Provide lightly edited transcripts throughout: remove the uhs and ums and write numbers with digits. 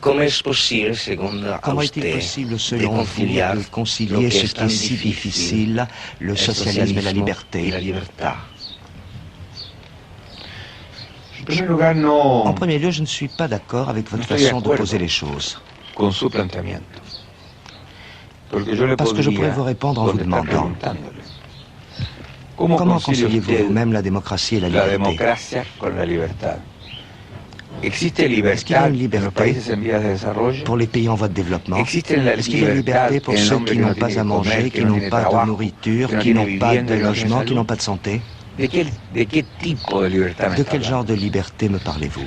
Comment est-il possible, selon vous, de concilier ce qui est si difficile, le socialisme et la liberté? En premier lieu, je ne suis pas d'accord avec votre façon de poser les choses. Parce que je pourrais vous répondre en vous demandant comment conciliez-vous vous-même la démocratie et la liberté? Est-ce qu'il y a une liberté pour les pays en voie de développement? Est-ce qu'il y a une liberté pour ceux qui n'ont pas à manger, qui n'ont pas de nourriture, qui n'ont pas de logement, qui n'ont pas de santé? De quel genre de liberté me parlez-vous?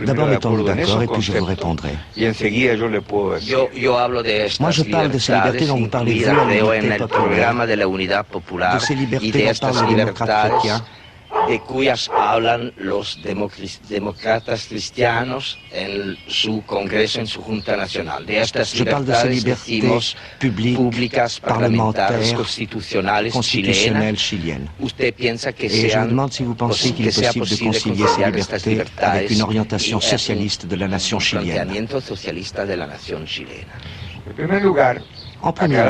D'abord, mettons-nous d'accord et puis je vous répondrai. Moi, je parle de ces libertés dont vous parlez, vous, la liberté populaire, de ces libertés dont parlent les démocrates chrétiens, de cuyas hablan los demócratas cristianos en su Congreso, en su Junta Nacional. De estas je parle de ces libertés publiques, públicas, parlamentarias, constitucionales chiliennes. Usted piensa que et je vous demande si vous pensez qu'il est possible de concilier ces libertés avec une orientation socialiste de la nation chilienne. En premier lieu,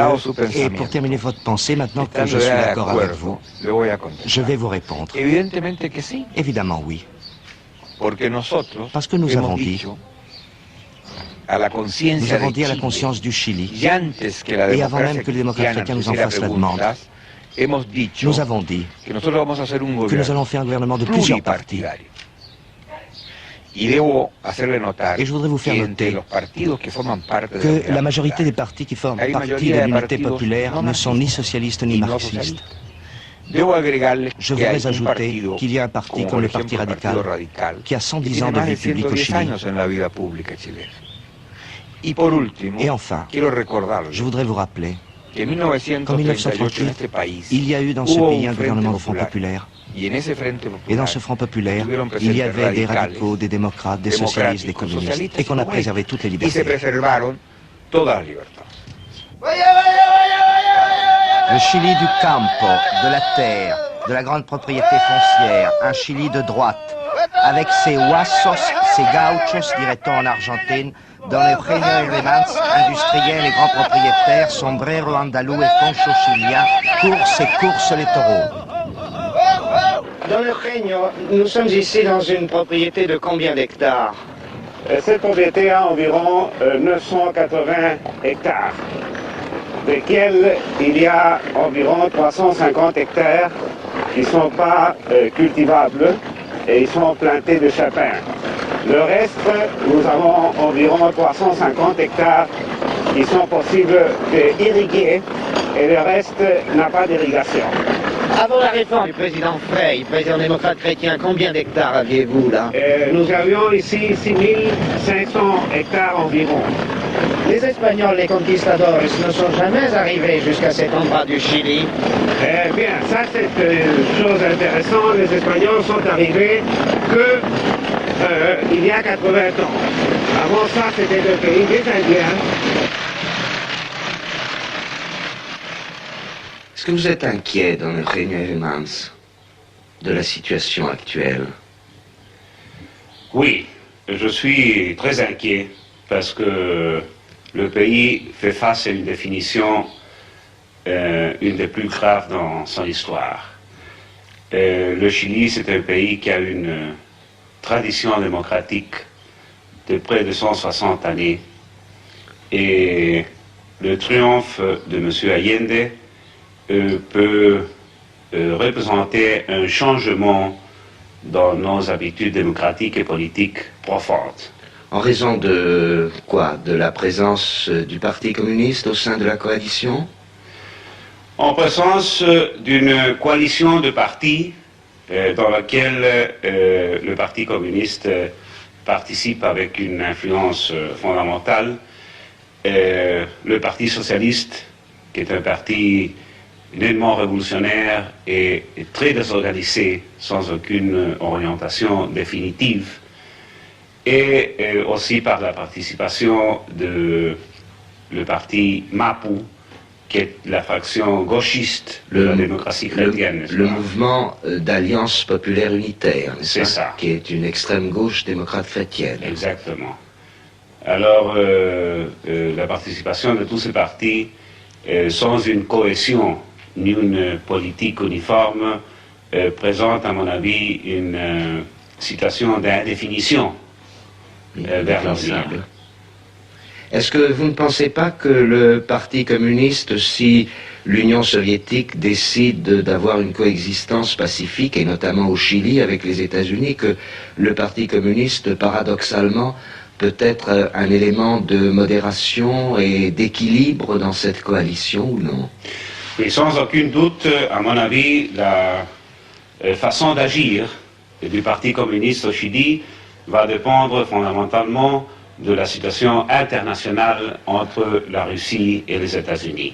et pour terminer votre pensée, maintenant que je suis d'accord avec vous, je vais vous répondre. Évidemment, oui. Parce que nous avons dit à la conscience du Chili, et avant même que les démocrates chrétiens nous en fassent la demande, nous avons dit que nous allons faire un gouvernement de plusieurs partis. Et je voudrais vous faire noter que la majorité des partis qui forment partie de l'unité populaire ne sont ni socialistes ni marxistes. Je voudrais ajouter qu'il y a un parti comme le Parti radical qui a 110 ans de vie publique au Chili. Et enfin, je voudrais vous rappeler qu'en 1938, il y a eu dans ce pays un gouvernement de Front populaire. Et dans ce Front populaire, il y avait des radicaux, des démocrates, des socialistes, des communistes, et qu'on a préservé toutes les libertés. Le Chili du campo, de la terre, de la grande propriété foncière, un Chili de droite, avec ses huasos, ses gauchos, dirait-on en Argentine, dans les Eugenio Hermans, industriels et grands propriétaires, sombrero andalou et poncho chilien, course et course les taureaux. Dans le Eugenio, nous sommes ici dans une propriété de combien d'hectares? Cette propriété a environ 980 hectares, desquels il y a environ 350 hectares qui ne sont pas cultivables et ils sont plantés de chapins. Le reste, nous avons environ 350 hectares qui sont possibles d'irriguer et le reste n'a pas d'irrigation. Avant la réforme du président Frey, président démocrate chrétien, combien d'hectares aviez-vous là? Nous avions ici 6500 hectares environ. Les Espagnols, les conquistadores, ne sont jamais arrivés jusqu'à cet endroit du Chili. Eh bien, ça c'est une chose intéressante. Les Espagnols sont arrivés que il y a 80 ans. Avant ça, c'était le pays des Indiens. Est-ce que vous êtes inquiet dans le Eugenio Hermans de la situation actuelle? Oui, je suis très inquiet parce que le pays fait face à une définition, une des plus graves dans son histoire. Le Chili, c'est un pays qui a une tradition démocratique de près de 160 années et le triomphe de M. Allende peut représenter un changement dans nos habitudes démocratiques et politiques profondes. En raison de quoi? De la présence du Parti communiste au sein de la coalition? En présence d'une coalition de partis dans laquelle le Parti communiste participe avec une influence fondamentale, le Parti socialiste, qui est un parti nettement révolutionnaire et très désorganisé, sans aucune orientation définitive, et aussi par la participation de le parti MAPU, qui est la fraction gauchiste de la démocratie chrétienne. Le mouvement d'Alliance populaire unitaire, c'est ça. Qui est une extrême gauche démocrate chrétienne. Exactement. Alors, la participation de tous ces partis sans une cohésion ni une politique uniforme présente, à mon avis, une situation d'indéfinition vers l'avenir. Est-ce que vous ne pensez pas que le Parti communiste, si l'Union soviétique décide d'avoir une coexistence pacifique, et notamment au Chili avec les États-Unis, que le Parti communiste, paradoxalement, peut être un élément de modération et d'équilibre dans cette coalition ou non? Et sans aucun doute, à mon avis, la façon d'agir du Parti communiste au Chili va dépendre fondamentalement de la situation internationale entre la Russie et les États-Unis.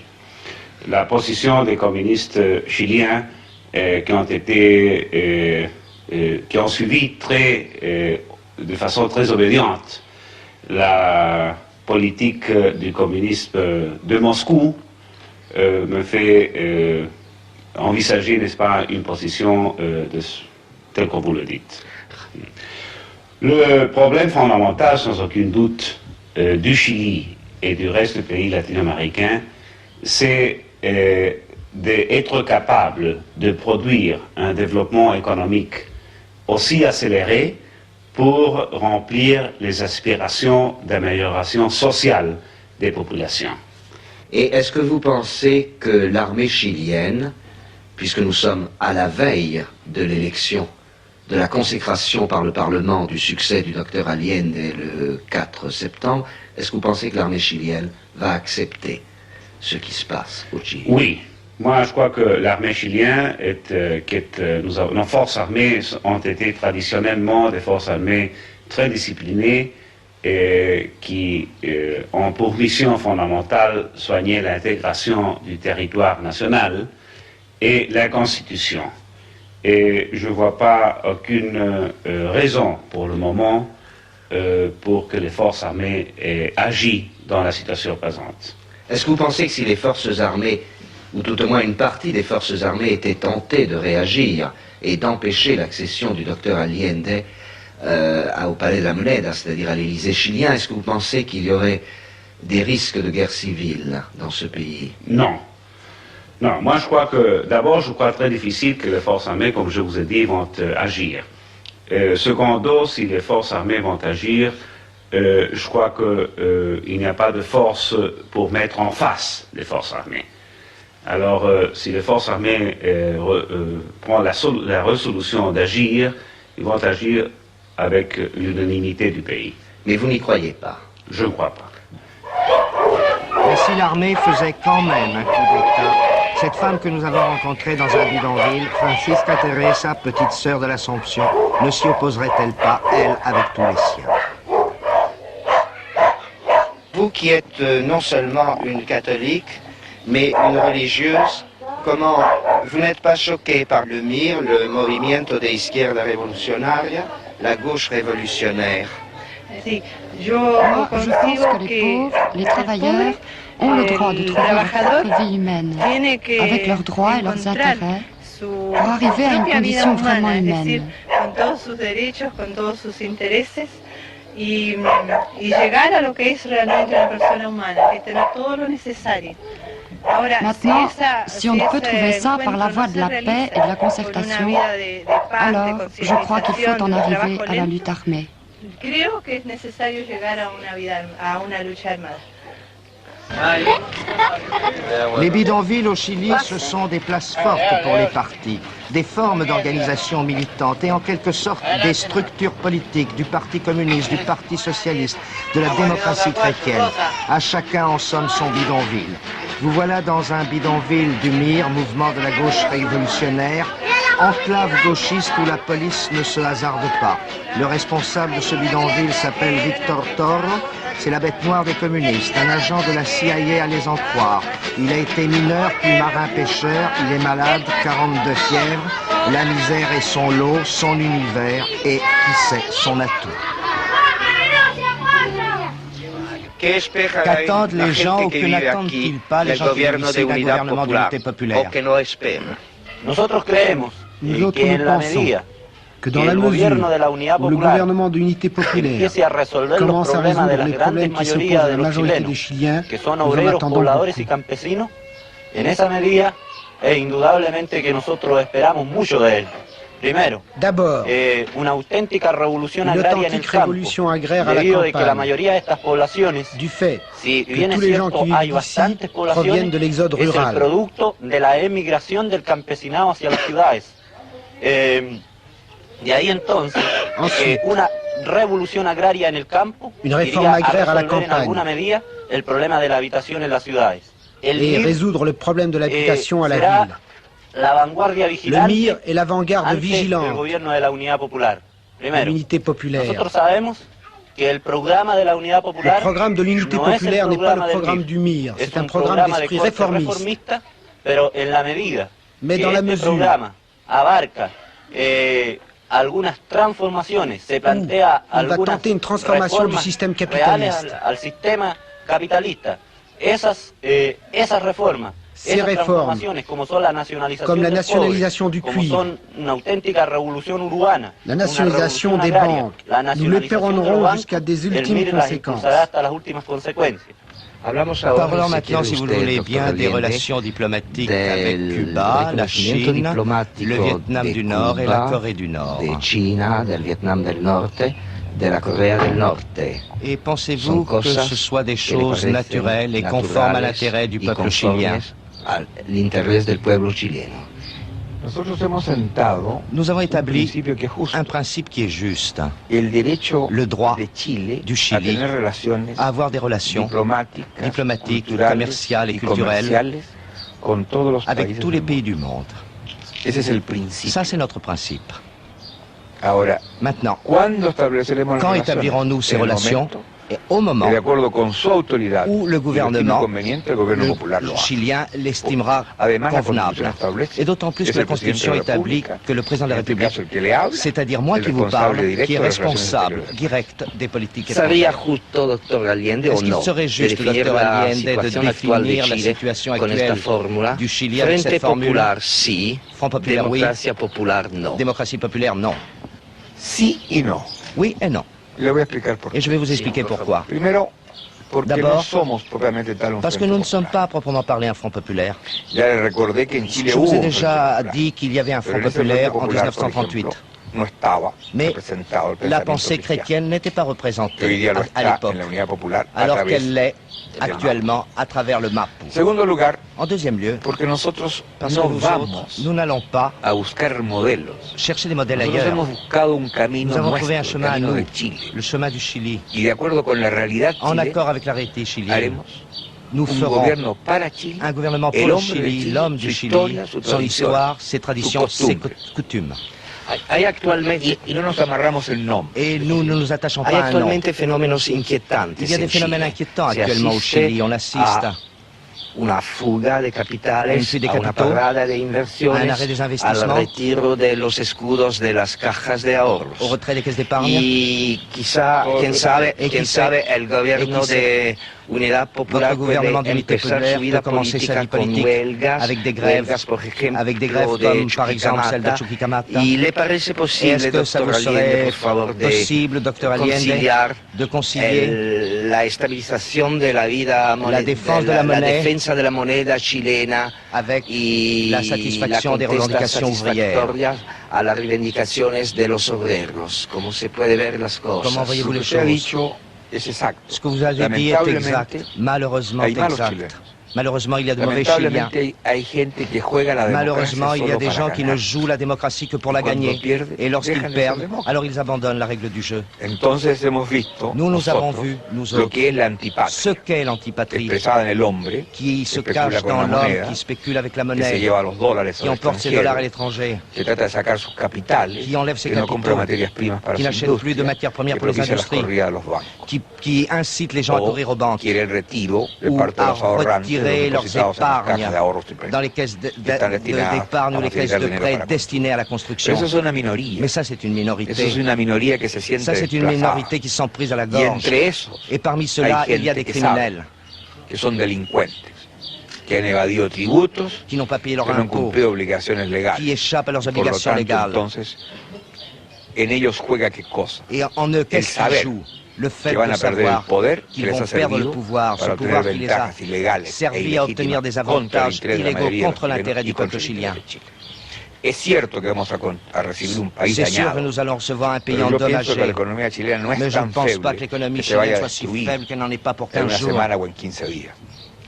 La position des communistes chiliens qui ont suivi de façon très obédiente la politique du communisme de Moscou me fait envisager, n'est-ce pas, une position telle que vous le dites. Le problème fondamental, sans aucun doute, du Chili et du reste des pays latino-américains, c'est d'être capable de produire un développement économique aussi accéléré pour remplir les aspirations d'amélioration sociale des populations. Et est-ce que vous pensez que l'armée chilienne, puisque nous sommes à la veille de l'élection, de la consécration par le Parlement du succès du docteur Allende le 4 septembre, est-ce que vous pensez que l'armée chilienne va accepter ce qui se passe au Chili? Oui. Moi, je crois que l'armée chilienne nos forces armées ont été traditionnellement des forces armées très disciplinées et qui ont pour mission fondamentale soigner l'intégration du territoire national et la Constitution. Et je ne vois pas aucune raison pour le moment pour que les forces armées aient agi dans la situation présente. Est-ce que vous pensez que si les forces armées, ou tout au moins une partie des forces armées, étaient tentées de réagir et d'empêcher l'accession du docteur Allende au Palais de la Moneda, c'est-à-dire à l'Élysée chilien, est-ce que vous pensez qu'il y aurait des risques de guerre civile dans ce pays? Non. Non, moi je crois que, d'abord, je crois très difficile que les forces armées, comme je vous ai dit, vont agir. Secondo, si les forces armées vont agir, je crois qu'il n'y a pas de force pour mettre en face les forces armées. Alors, si les forces armées prennent la résolution d'agir, ils vont agir avec l'unanimité du pays. Mais vous n'y croyez pas? Je ne crois pas. Mais si l'armée faisait quand même un coup d'État, cette femme que nous avons rencontrée dans un bidonville, Francisca Teresa, petite sœur de l'Assomption, ne s'y opposerait-elle pas, elle, avec tous les siens? Vous qui êtes non seulement une catholique, mais une religieuse, comment vous n'êtes pas choquée par le MIR, le Movimiento de Izquierda Revolucionaria, la gauche révolutionnaire? Moi, je pense que les pauvres, les travailleurs, ont le droit de trouver leur propre vie humaine, avec leurs droits et leurs intérêts, pour arriver à une condition vraiment humaine. Y llegar a lo que es realmente una persona humana, que tener todo lo necesario. Maintenant, si on ne peut trouver ça par la voie de la paix et de la concertation, alors je crois qu'il faut en arriver à la lutte armée. Creo que es necesario llegar a una lucha armada. Les bidonvilles au Chili, ce sont des places fortes pour les partis, des formes d'organisation militante et en quelque sorte des structures politiques du Parti communiste, du Parti socialiste, de la démocratie chrétienne. À chacun en somme son bidonville. Vous voilà dans un bidonville du MIR, mouvement de la gauche révolutionnaire, enclave gauchiste où la police ne se hasarde pas. Le responsable de ce bidonville s'appelle Victor Toro. C'est la bête noire des communistes, un agent de la CIA à les en croire. Il a été mineur puis marin-pêcheur, il est malade, 42 fièvres. La misère est son lot, son univers et, qui sait, son atout. Qu'attendent les gens ou que n'attendent-ils pas les gens qui vivent ici d'un gouvernement d'unité populaire? Nous autres, nous pensons que dans la mesure où le gouvernement d'unité populaire commence à résoudre les problèmes qui s'opposent à la majorité des Chiliens, nous en attendons beaucoup. En esa medida, indudablemente que nosotros esperamos mucho de él. Primero, una auténtica revolución agraria en el campo, debido a que la mayoría de estas poblaciones, si bien es cierto, hay bastantes poblaciones, es el producto de la emigración del campesinado hacia las ciudades. De ahí entonces, una revolución agraria en el campo iría a resolver en alguna medida el problema de la habitación en las ciudades. Et résoudre le problème de l'habitation à la ville. Le MIR est l'avant-garde vigilante de l'unité populaire. Le programme de l'unité populaire n'est pas le programme du MIR, c'est un programme d'esprit réformiste. Mais dans la mesure où on va tenter une transformation du système capitaliste, ces réformes, comme la nationalisation du cuivre, la nationalisation des banques, nous l'opérerons jusqu'à des ultimes conséquences. Parlons maintenant, si vous le voulez bien, des relations diplomatiques avec Cuba, la Chine, le Vietnam du Nord et la Corée du Nord. Et pensez-vous que ce soit des choses naturelles et conformes à l'intérêt du peuple chilien? Nous avons établi un principe qui est juste, le droit du Chili à avoir des relations diplomatiques, commerciales et culturelles avec tous les pays du monde. Ça, c'est notre principe. Maintenant, quand établirons-nous ces relations? Et au moment où le gouvernement chilien l'estimera convenable. Et d'autant plus que la Constitution établit que le président de la République, c'est-à-dire moi qui vous parle, qui est responsable direct des politiques étrangères. Est-ce qu'il serait juste, Dr. Allende, de définir la situation actuelle du Chili avec cette formule? Front populaire, oui. Démocratie populaire, non. Oui et non. Et je vais vous expliquer pourquoi. D'abord, parce que nous ne sommes pas à proprement parler un Front populaire. Je vous ai déjà dit qu'il y avait un Front populaire en 1938. Mais la pensée chrétienne n'était pas représentée à l'époque, alors qu'elle l'est actuellement à travers le MAPU. En deuxième lieu, parce que nous n'allons pas chercher des modèles ailleurs. Nous avons trouvé un chemin à nous, le chemin du Chili. En accord avec la réalité chilienne, nous ferons un gouvernement pour le Chili, l'homme du Chili, son histoire, ses traditions, ses coutumes. Et nous ne nous attachons pas à un nom. Il y a des phénomènes inquiétants actuellement au Chili. On assiste à une fuite des capitaux, à un arrêt des investissements, au retrait des caisses d'épargne, et qui sait, notre gouvernement d'unité populaire peut commencer sa vie politique avec des grèves comme par exemple celle de Chuquicamata. Est-ce que ça vous serait possible, Dr. Allende, de concilier la défense de la monnaie avec la satisfaction des revendications ouvrières? Comment voyez-vous les choses? Ce que vous avez dit est exact, malheureusement exact. Malheureusement, il y a de mauvais Chiliens. Malheureusement, il y a des gens qui ne jouent la démocratie que pour la gagner. Et lorsqu'ils perdent, alors ils abandonnent la règle du jeu. Nous avons vu, nous autres, ce qu'est l'antipatrie, qui se cache dans l'homme, qui spécule avec la monnaie, qui emporte ses dollars à l'étranger, qui enlève ses capitaux, qui n'achète plus de matières premières pour les industries, qui incite les gens à courir aux banques, ou à retirer leurs épargnes dans les caisses d'épargne ou les caisses de prêt destinées à la construction. Mais ça, c'est une minorité. Ça, c'est une minorité qui s'en prise à la gorge. Et parmi ceux-là, il y a des criminels qui n'ont pas payé leurs impôts, qui échappent à leurs obligations légales. en ellos juega qué cosa. Et en eux, qu'est-ce qui joue? Le fait de savoir qu'ils vont perdre le pouvoir, ce pouvoir qui les a servi à obtenir des avantages illégaux contre l'intérêt du peuple chilien. Es cierto que vamos a recibir un país C'est sûr que dañado, nous allons recevoir un pays pero yo endommagé, pienso que la economía chilena no mais es je ne tan pense pas que feble l'économie que se vaya chilienne a soit si destruir faible qu'elle n'en est pas pour en 15 una jours. semana o en 15 días.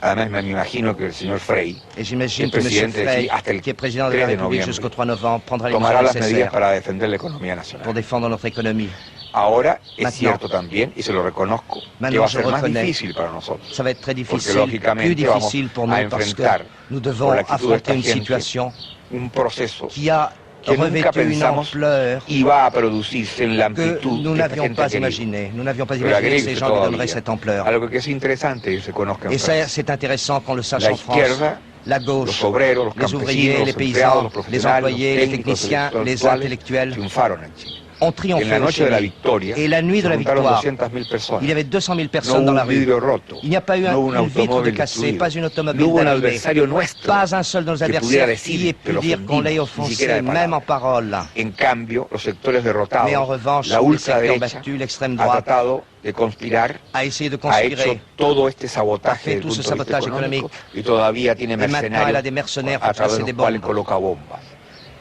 Además, me imagino que el señor Frey, Et j'imagine el que M. presidente de Frey, Chile, hasta el qui est président de 3 la de République noviembre, jusqu'au 3 novembre, prendra les tomará mesures las medidas nécessaires para defender la economía nacional. pour défendre notre économie. Ahora es Maintenant, cierto también, y se lo reconozco, que Maintenant, va a je ser más reconnais, difícil para nosotros. Ça va être très Porque difficile, plus lógicamente difficile vamos pour a nous parce que enfrentar nous por devons la actitud de affronter esta une gente situation un proceso qui a que nunca revêtu une pensamos ampleur iba a producirse en la que amplitud nous que esta n'avions gente pas ha querido. imaginé. Nous n'avions pas Pero imaginé que agrego ces que gens lui donneraient todavía, cette ampleur. algo que es interesante y se conozca en Et ça, Francia. c'est intéressant qu'on le sache La en France. izquierda, La los gauche, obreros, los les campesinos, ouvriers, les los paysans, empleados, los les profesionales, employés, los les técnicos, techniciens, los les intelectuales intellectuels triunfaron en Chile. ont En triomphé la au noche de la Chili. victoria Et la nuit de la se juntaron victoire, 200.000 personas. il y avait 200 000 No personnes hubo dans la un rue. vidrio roto, Il n'y a pas eu no hubo un une vitre de automóvil cassée, destruido, pas une no automobile hubo un d'arrivée. adversario nuestro Pas un seul de nos que pudiera adversaires decir qui ait que pu lo dire qu'on l'ait ofendimos, ni siquiera offensé, de même en palabras. parole. En cambio, los sectores derrotados, Mais en revanche, la les secteurs ultraderecha battus, l'extrême ha droite, tratado de conspirar, a essayé de ha hecho conspirer. todo este Ha sabotaje fait desde tout el ce punto de vista sabotage económico économique. y todavía tiene Et maintenant, elle a mercenarios des mercenaires a pour través placer de des los cuales bombes. coloca bombas.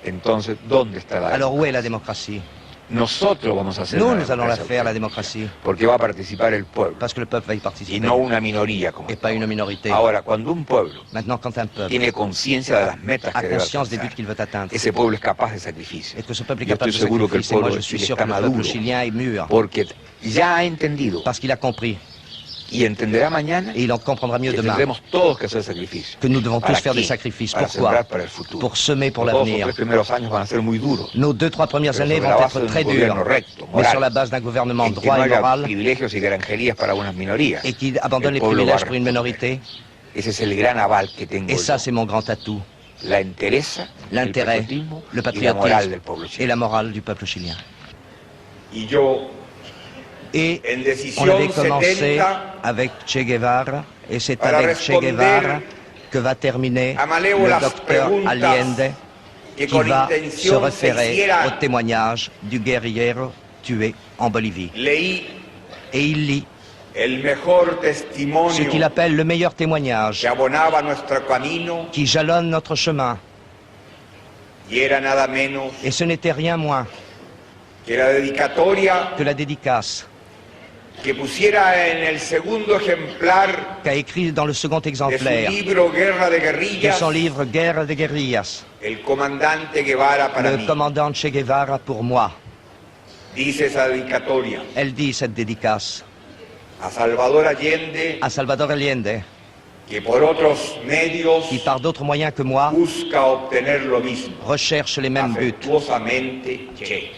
Entonces, ¿dónde está la Alors où est democracia? la démocratie? Nosotros vamos a hacer Nous, la nous allons la democracia faire, la auténtica, démocratie, porque va a participar el pueblo parce que le peuple va y y participer, no una minoría como et pas une minorité. Ahora, cuando un pueblo Maintenant, quand un peuple tiene conciencia de las metas a que debe conscience des buts alcanzar, qu'il veut atteindre, ese pueblo es capaz de sacrificio. et que ce peuple est Yo capable estoy de seguro que el sacrifice, moi pueblo je de suis Chile sûr está que le peuple maduro, chilien est mûr, porque ya ha entendido parce qu'il a compris, y entenderá mañana et il en comprendra mieux que demain, tendremos todos que hacer sacrificios. que nous devons tous ¿Para faire des qué? sacrifices. Para Pourquoi? sembrar para el futuro. Pour semer pour Los 2 o l'avenir. 3 primeros años van a ser muy duros, Nos 2-3 premières pero années sobre vont la être base de très un gobierno dures, recto, mais sur moral, la base d'un gouvernement en que droit no et haya moral, privilegios y granjerías para unas minorías. et qui abandonne El les pueblo privilèges va a pour une minorité. Ese es el gran aval que tengo Et ça, yo. c'est mon grand atout. La entereza, el L'intérêt, patriotismo le y la moral del patriotisme pueblo et chileno. la morale du peuple chilien. Y yo, Et en on decisión avait commencé 70, avec Che Guevara, et c'est Para avec Che responder Guevara que va terminer a le malévolas docteur preguntas Allende, que qui con va se intención se référer hiciera, au témoignage du guerriero tué en Bolivie. leí Et il lit el mejor ce testimonio qu'il appelle le meilleur témoignage que abonaba nuestro camino qui jalonne notre chemin. y era nada menos Et ce n'était rien moins que la dedicatoria que la dédicace que pusiera en el segundo ejemplar qu'a écrit dans le second de su exemplaire libro Guerra de de Guerrillas son livre Guerre de guerrillas, el comandante Guevara para le mí. commandant Che Guevara pour moi. Dice esa dedicatoria Elle dit cette dédicace a Salvador Allende, à Salvador Allende, que por otros medios qui par d'autres moyens que moi busca obtener lo mismo. recherche les mêmes buts. Afectuosamente, Che.